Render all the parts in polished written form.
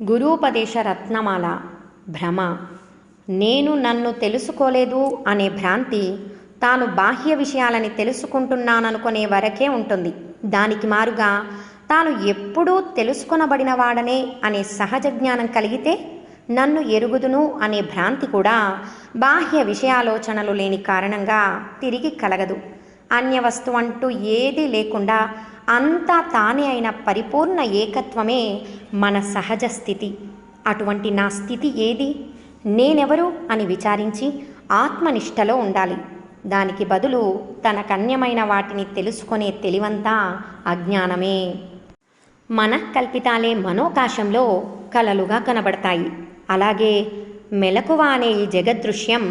గురూపదేశ రత్నమాల. భ్రమ. నేను నన్ను తెలుసుకోలేదు అనే భ్రాంతి తాను బాహ్య విషయాలని తెలుసుకుంటున్నాననుకునే వరకే ఉంటుంది. దానికి మారుగా తాను ఎప్పుడూ తెలుసుకొనబడిన వాడనే అనే సహజ జ్ఞానం కలిగితే నన్ను ఎరుగుదును అనే భ్రాంతి కూడా బాహ్య విషయాలోచనలు లేని కారణంగా తిరిగి కలగదు. అన్య వస్తువు అంటూ ఏదీ లేకుండా అంతా తానే అయిన పరిపూర్ణ ఏకత్వమే మన సహజ స్థితి. అటువంటి నా స్థితి ఏది, నేనెవరు అని విచారించి ఆత్మనిష్టలో ఉండాలి. దానికి బదులు తనకన్యమైన వాటిని తెలుసుకునే తెలివంతా అజ్ఞానమే. మనఃకల్పితాలే మనోకాశంలో కలలుగా కనబడతాయి. అలాగే మెలకువ అనే ఈ జగదృశ్యం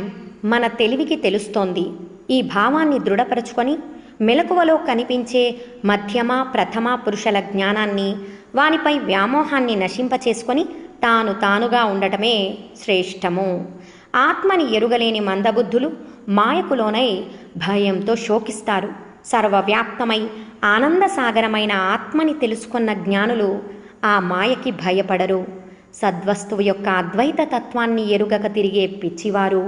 మన తెలివికి తెలుస్తోంది. ఈ భావాన్ని దృఢపరచుకొని మెలకువలో కనిపించే మధ్యమ ప్రథమ పురుషుల జ్ఞానాన్ని, వానిపై వ్యామోహాన్ని నశింపచేసుకొని తానుగా ఉండటమే శ్రేష్టము. ఆత్మని ఎరుగలేని మందబుద్ధులు మాయకులోనై భయంతో శోకిస్తారు. సర్వవ్యాప్తమై ఆనందసాగరమైన ఆత్మని తెలుసుకున్న జ్ఞానులు ఆ మాయకి భయపడరు. సద్వస్తువు యొక్క అద్వైత తత్వాన్ని ఎరుగక తిరిగే పిచ్చివారు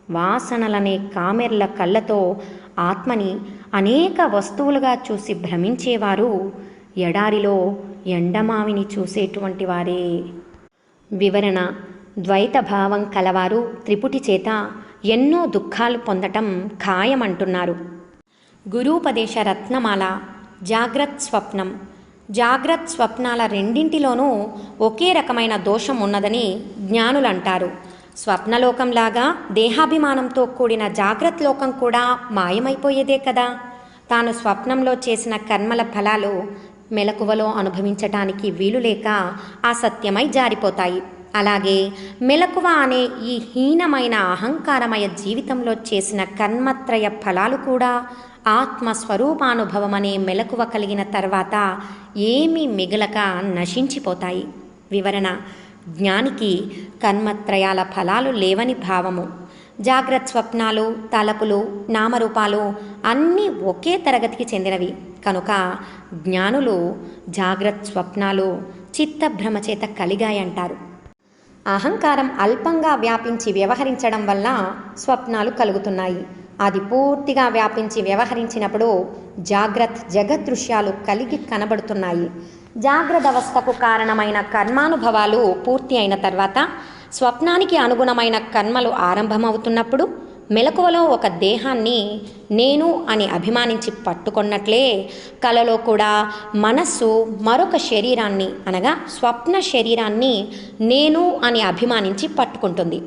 వాసనలనే కామెర్ల కళ్ళతో ఆత్మని అనేక వస్తువులుగా చూసి భ్రమించేవారు ఎడారిలో ఎండమావిని చూసేటువంటి వారే. వివరణ. ద్వైత భావం కలవారు త్రిపుటి చేత ఎన్నో దుఃఖాలు పొందటం ఖాయమంటున్నారు. గురూపదేశ రత్నమాల. జాగ్రత్ స్వప్నం. జాగ్రత్ స్వప్నాల రెండింటిలోనూ ఒకే రకమైన దోషం ఉన్నదని జ్ఞానులు అంటారు. స్వప్నలోకంలాగా దేహాభిమానంతో కూడిన జాగ్రత్త లోకం కూడా మాయమైపోయేదే కదా. తాను స్వప్నంలో చేసిన కర్మల ఫలాలు మెలకువలో అనుభవించటానికి వీలులేక అసత్యమై జారిపోతాయి. అలాగే మెలకువ అనే ఈ హీనమైన అహంకారమయ జీవితంలో చేసిన కర్మత్రయ ఫలాలు కూడా ఆత్మస్వరూపానుభవం అనే మెలకువ కలిగిన తర్వాత ఏమీ మిగలక నశించిపోతాయి. వివరణ. జ్ఞానికి కర్మత్రయాల ఫలాలు లేవని భావము. జాగ్రత్త స్వప్నాలు, తలపులు, నామరూపాలు అన్నీ ఒకే తరగతికి చెందినవి కనుక జ్ఞానులు జాగ్రత్త స్వప్నాలు చిత్తభ్రమ చేత కలిగాయంటారు. అహంకారం అల్పంగా వ్యాపించి వ్యవహరించడం వల్ల స్వప్నాలు కలుగుతున్నాయి. అది పూర్తిగా వ్యాపించి వ్యవహరించినప్పుడు జాగ్రత్త జగదృశ్యాలు కలిగి కనబడుతున్నాయి. జాగ్రత్త అవస్థకు కారణమైన కర్మానుభవాలు పూర్తి అయిన తర్వాత స్వప్నానికి అనుగుణమైన కర్మలు ఆరంభమవుతున్నప్పుడు మెలకువలో ఒక దేహాన్ని నేను అని అభిమానించి పట్టుకున్నట్లే కలలో కూడా మనస్సు మరొక శరీరాన్ని అనగా స్వప్న శరీరాన్ని నేను అని అభిమానించి పట్టుకుంటుంది.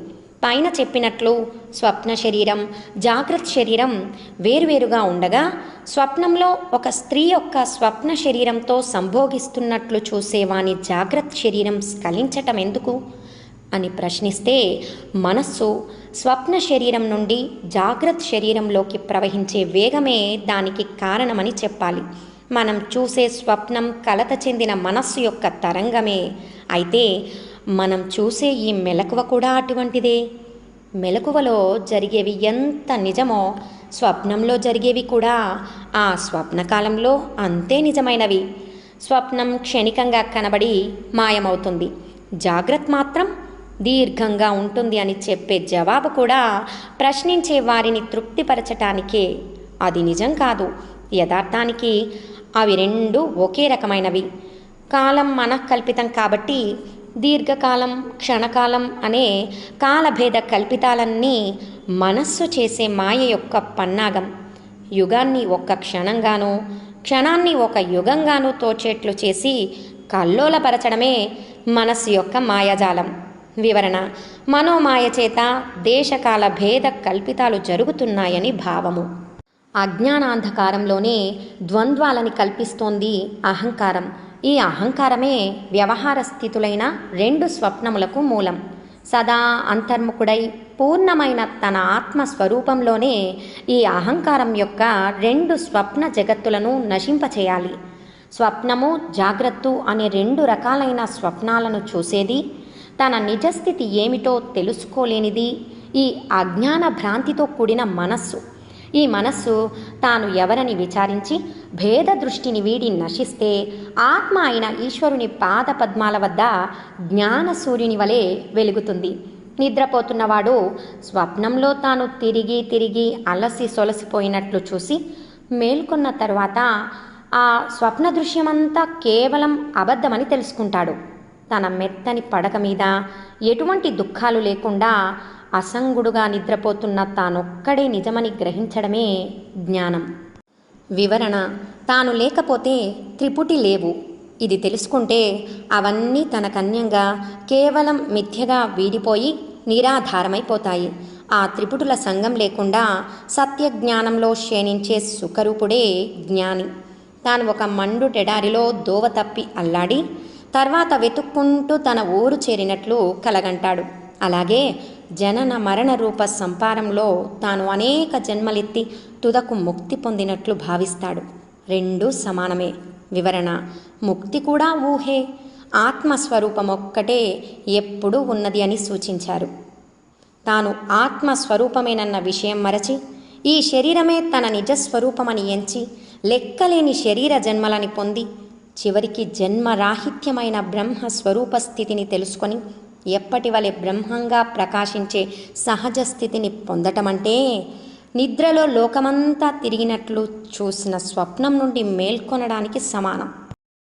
పైన చెప్పినట్లు స్వప్న శరీరం, జాగ్రత్త శరీరం వేరువేరుగా ఉండగా స్వప్నంలో ఒక స్త్రీ యొక్క స్వప్న శరీరంతో సంభోగిస్తున్నట్లు చూసేవాని జాగ్రత్త శరీరం స్ఖలించటం ఎందుకు అని ప్రశ్నిస్తే మనస్సు స్వప్న శరీరం నుండి జాగ్రత్త శరీరంలోకి ప్రవహించే వేగమే దానికి కారణమని చెప్పాలి. మనం చూసే స్వప్నం కలత చెందిన మనస్సు యొక్క తరంగమే. అయితే మనం చూసే ఈ మెలకువ కూడా అటువంటిదే. మెలకువలో జరిగేవి ఎంత నిజమో స్వప్నంలో జరిగేవి కూడా ఆ స్వప్నకాలంలో అంతే నిజమైనవి. స్వప్నం క్షణికంగా కనబడి మాయమవుతుంది, జాగ్రత్త మాత్రం దీర్ఘంగా ఉంటుంది అని చెప్పే జవాబు కూడా ప్రశ్నించే వారిని తృప్తిపరచటానికే. అది నిజం కాదు. యథార్థానికి అవి రెండు ఒకే రకమైనవి. కాలం మనఃకల్పితం కాబట్టి దీర్ఘకాలం, క్షణకాలం అనే కాలభేద కల్పితాలన్నీ మనస్సు చేసే మాయ యొక్క పన్నాగం. యుగాన్ని ఒక్క క్షణంగానూ, క్షణాన్ని ఒక యుగంగానూ తోచేట్లు చేసి కల్లోలపరచడమే మనస్సు యొక్క మాయాజాలం. వివరణ. మనోమాయ చేత దేశకాల భేద కల్పితాలు జరుగుతున్నాయని భావము. అజ్ఞానాంధకారంలోనే ద్వంద్వాలని కల్పిస్తోంది అహంకారం. ఈ అహంకారమే వ్యవహార స్థితులైన రెండు స్వప్నములకు మూలం. సదా అంతర్ముఖుడై పూర్ణమైన తన ఆత్మస్వరూపంలోనే ఈ అహంకారం యొక్క రెండు స్వప్న జగత్తులను నశింపచేయాలి. స్వప్నము, జాగ్రత్త అనే రెండు రకాలైన స్వప్నాలను చూసేది, తన నిజస్థితి ఏమిటో తెలుసుకోలేనిది ఈ అజ్ఞాన భ్రాంతితో కూడిన మనస్సు. ఈ మనస్సు తాను ఎవరని విచారించి భేద దృష్టిని వీడి నశిస్తే ఆత్మ అయిన ఈశ్వరుని పాద పద్మాల వద్ద జ్ఞాన సూర్యుని వలె వెలుగుతుంది. నిద్రపోతున్నవాడు స్వప్నంలో తాను తిరిగి తిరిగి అలసి సొలసిపోయినట్లు చూసి మేల్కొన్న తర్వాత ఆ స్వప్న దృశ్యమంతా కేవలం అబద్ధమని తెలుసుకుంటాడు. తన మెత్తని పడక మీద ఎటువంటి దుఃఖాలు లేకుండా అసంగుడుగా నిద్రపోతున్న తానొక్కడే నిజమని గ్రహించడమే జ్ఞానం. వివరణ: తాను లేకపోతే త్రిపుటి లేవు. ఇది తెలుసుకుంటే అవన్నీ తనకన్యంగా కేవలం మిథ్యగా వీడిపోయి నిరాధారమైపోతాయి. ఆ త్రిపుటుల సంగం లేకుండా సత్యజ్ఞానంలో క్షీణించే సుఖరూపుడే జ్ఞాని. తాను ఒక మండుటెడారిలో దోవ తప్పి అల్లాడి తర్వాత వెతుక్కుంటూ తన ఊరు చేరినట్లు కలగంటాడు. అలాగే జనన మరణ రూప సంపారంలో తాను అనేక జన్మలెత్తి తుదకు ముక్తి పొందినట్లు భావిస్తాడు. రెండూ సమానమే. వివరణ: ముక్తి కూడా ఊహే, ఆత్మస్వరూపమొక్కటే ఎప్పుడూ ఉన్నది అని సూచించారు. తాను ఆత్మస్వరూపమేనన్న విషయం మరచి ఈ శరీరమే తన నిజస్వరూపమని ఎంచి లెక్కలేని శరీర జన్మలని పొంది చివరికి జన్మరాహిత్యమైన బ్రహ్మస్వరూప స్థితిని తెలుసుకొని ఎప్పటి వలె బ్రహ్మంగా ప్రకాశించే సహజ స్థితిని పొందటమంటే నిద్రలో లోకమంతా తిరిగినట్లు చూసిన స్వప్నం నుండి మేల్కొనడానికి సమానం.